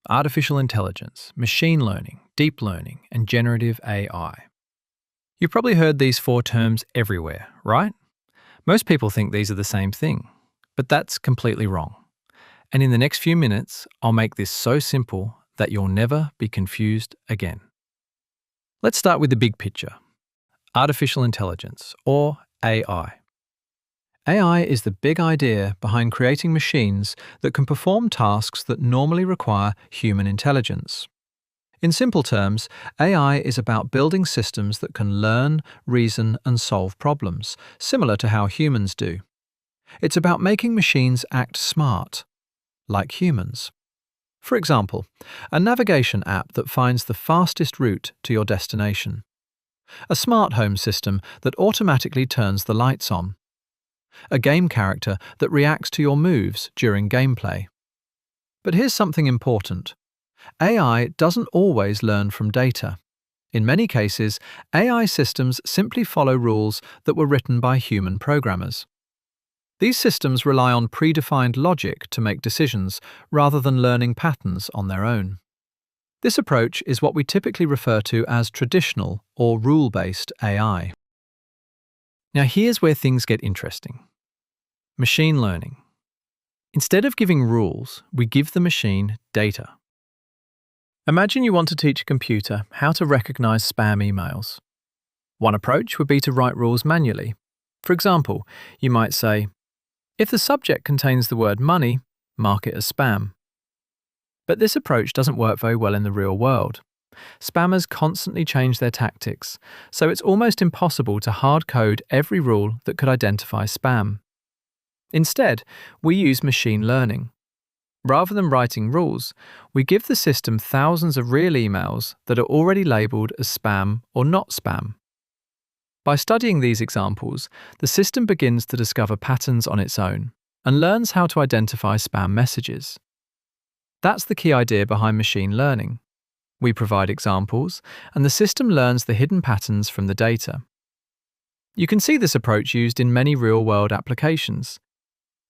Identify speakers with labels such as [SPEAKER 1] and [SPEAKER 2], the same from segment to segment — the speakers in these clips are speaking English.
[SPEAKER 1] artificial intelligence, machine learning, deep learning, and generative AI. You've probably heard these four terms everywhere, right? Most people think these are the same thing, but that's completely wrong. And in the next few minutes, I'll make this so simple that you'll never be confused again. Let's start with the big picture. Artificial intelligence, or AI. AI is the big idea behind creating machines that can perform tasks that normally require human intelligence. In simple terms, AI is about building systems that can learn, reason, and solve problems, similar to how humans do. It's about making machines act smart, like humans. For example, a navigation app that finds the fastest route to your destination. A smart home system that automatically turns the lights on. A game character that reacts to your moves during gameplay. But here's something important. AI doesn't always learn from data. In many cases, AI systems simply follow rules that were written by human programmers. These systems rely on predefined logic to make decisions rather than learning patterns on their own. This approach is what we typically refer to as traditional or rule-based AI. Now here's where things get interesting. Machine learning. Instead of giving rules, we give the machine data. Imagine you want to teach a computer how to recognize spam emails. One approach would be to write rules manually. For example, you might say, if the subject contains the word money, mark it as spam. But this approach doesn't work very well in the real world. Spammers constantly change their tactics, so it's almost impossible to hard code every rule that could identify spam. Instead, we use machine learning. Rather than writing rules, we give the system thousands of real emails that are already labeled as spam or not spam. By studying these examples, the system begins to discover patterns on its own and learns how to identify spam messages. That's the key idea behind machine learning. We provide examples, and the system learns the hidden patterns from the data. You can see this approach used in many real-world applications.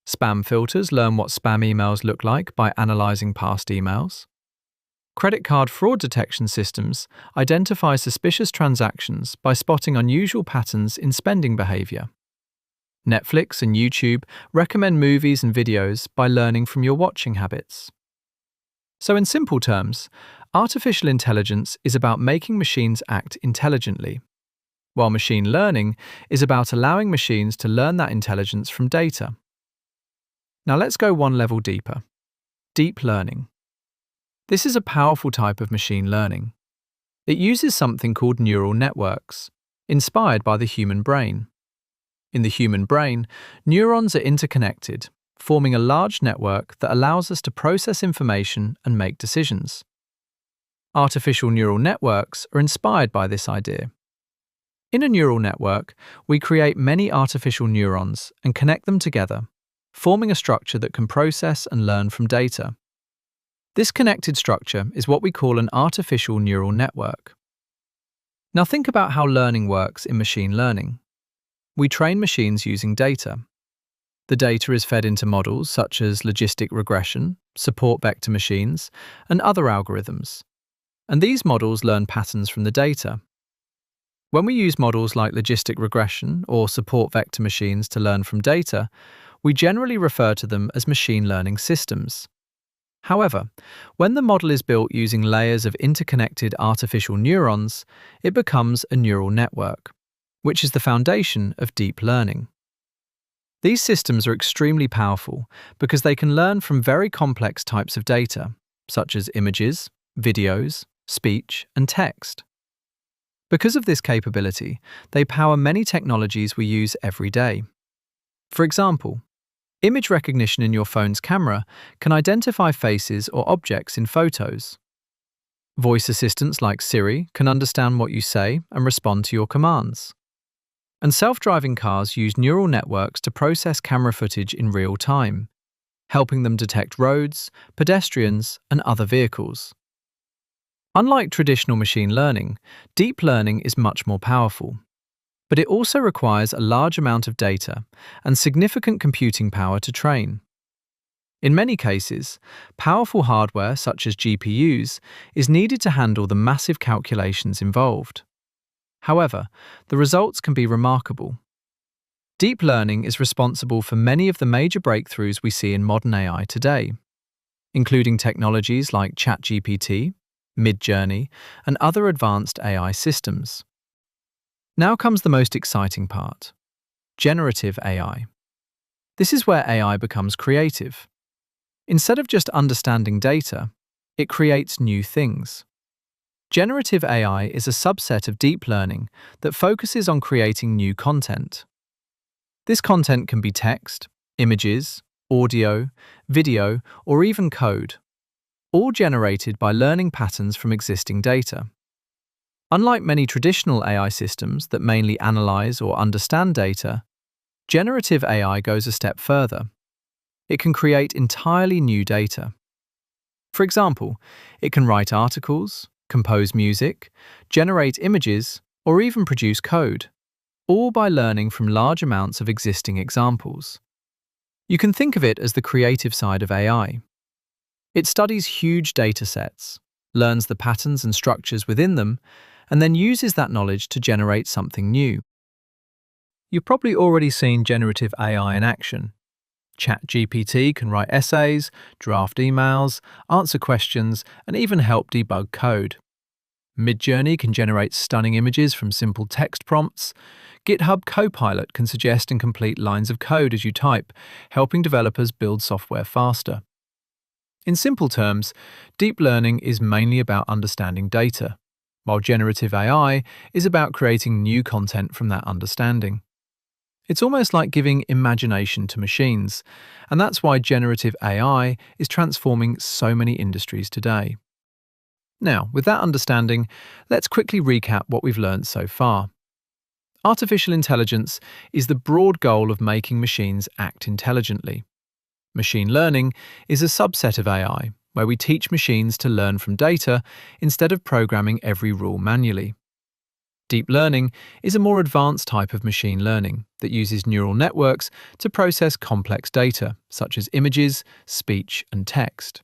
[SPEAKER 1] Spam filters learn what spam emails look like by analyzing past emails. Credit card fraud detection systems identify suspicious transactions by spotting unusual patterns in spending behavior. Netflix and YouTube recommend movies and videos by learning from your watching habits. So in simple terms, artificial intelligence is about making machines act intelligently, while machine learning is about allowing machines to learn that intelligence from data. Now let's go one level deeper. Deep learning. This is a powerful type of machine learning. It uses something called neural networks, inspired by the human brain. In the human brain, neurons are interconnected, forming a large network that allows us to process information and make decisions. Artificial neural networks are inspired by this idea. In a neural network, we create many artificial neurons and connect them together, forming a structure that can process and learn from data. This connected structure is what we call an artificial neural network. Now think about how learning works in machine learning. We train machines using data. The data is fed into models such as logistic regression, support vector machines, and other algorithms. And these models learn patterns from the data. When we use models like logistic regression or support vector machines to learn from data, we generally refer to them as machine learning systems. However, when the model is built using layers of interconnected artificial neurons, it becomes a neural network, which is the foundation of deep learning. These systems are extremely powerful because they can learn from very complex types of data, such as images, videos, speech, and text. Because of this capability, they power many technologies we use every day. For example, image recognition in your phone's camera can identify faces or objects in photos. Voice assistants like Siri can understand what you say and respond to your commands. And self-driving cars use neural networks to process camera footage in real time, helping them detect roads, pedestrians, and other vehicles. Unlike traditional machine learning, deep learning is much more powerful. But it also requires a large amount of data and significant computing power to train. In many cases, powerful hardware such as GPUs is needed to handle the massive calculations involved. However, the results can be remarkable. Deep learning is responsible for many of the major breakthroughs we see in modern AI today, including technologies like ChatGPT, Midjourney, and other advanced AI systems. Now comes the most exciting part: generative AI. This is where AI becomes creative. Instead of just understanding data, it creates new things. Generative AI is a subset of deep learning that focuses on creating new content. This content can be text, images, audio, video, or even code, all generated by learning patterns from existing data. Unlike many traditional AI systems that mainly analyze or understand data, generative AI goes a step further. It can create entirely new data. For example, it can write articles, compose music, generate images, or even produce code, all by learning from large amounts of existing examples. You can think of it as the creative side of AI. It studies huge data sets, learns the patterns and structures within them, and then uses that knowledge to generate something new. You've probably already seen generative AI in action. ChatGPT can write essays, draft emails, answer questions, and even help debug code. Midjourney can generate stunning images from simple text prompts. GitHub Copilot can suggest and complete lines of code as you type, helping developers build software faster. In simple terms, deep learning is mainly about understanding data, while generative AI is about creating new content from that understanding. It's almost like giving imagination to machines, and that's why generative AI is transforming so many industries today. Now, with that understanding, let's quickly recap what we've learned so far. Artificial intelligence is the broad goal of making machines act intelligently. Machine learning is a subset of AI, where we teach machines to learn from data instead of programming every rule manually. Deep learning is a more advanced type of machine learning that uses neural networks to process complex data, such as images, speech, and text.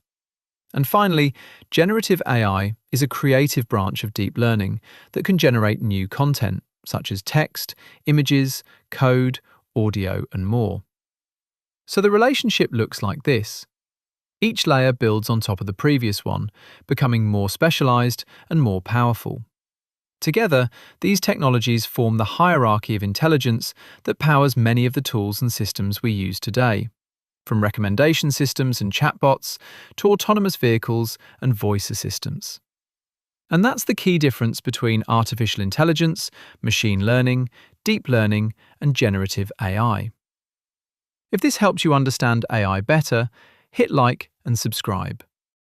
[SPEAKER 1] And finally, generative AI is a creative branch of deep learning that can generate new content, such as text, images, code, audio, and more. So the relationship looks like this. Each layer builds on top of the previous one, becoming more specialized and more powerful. Together, these technologies form the hierarchy of intelligence that powers many of the tools and systems we use today, from recommendation systems and chatbots to autonomous vehicles and voice assistants. And that's the key difference between artificial intelligence, machine learning, deep learning, and generative AI. If this helps you understand AI better, hit like and subscribe.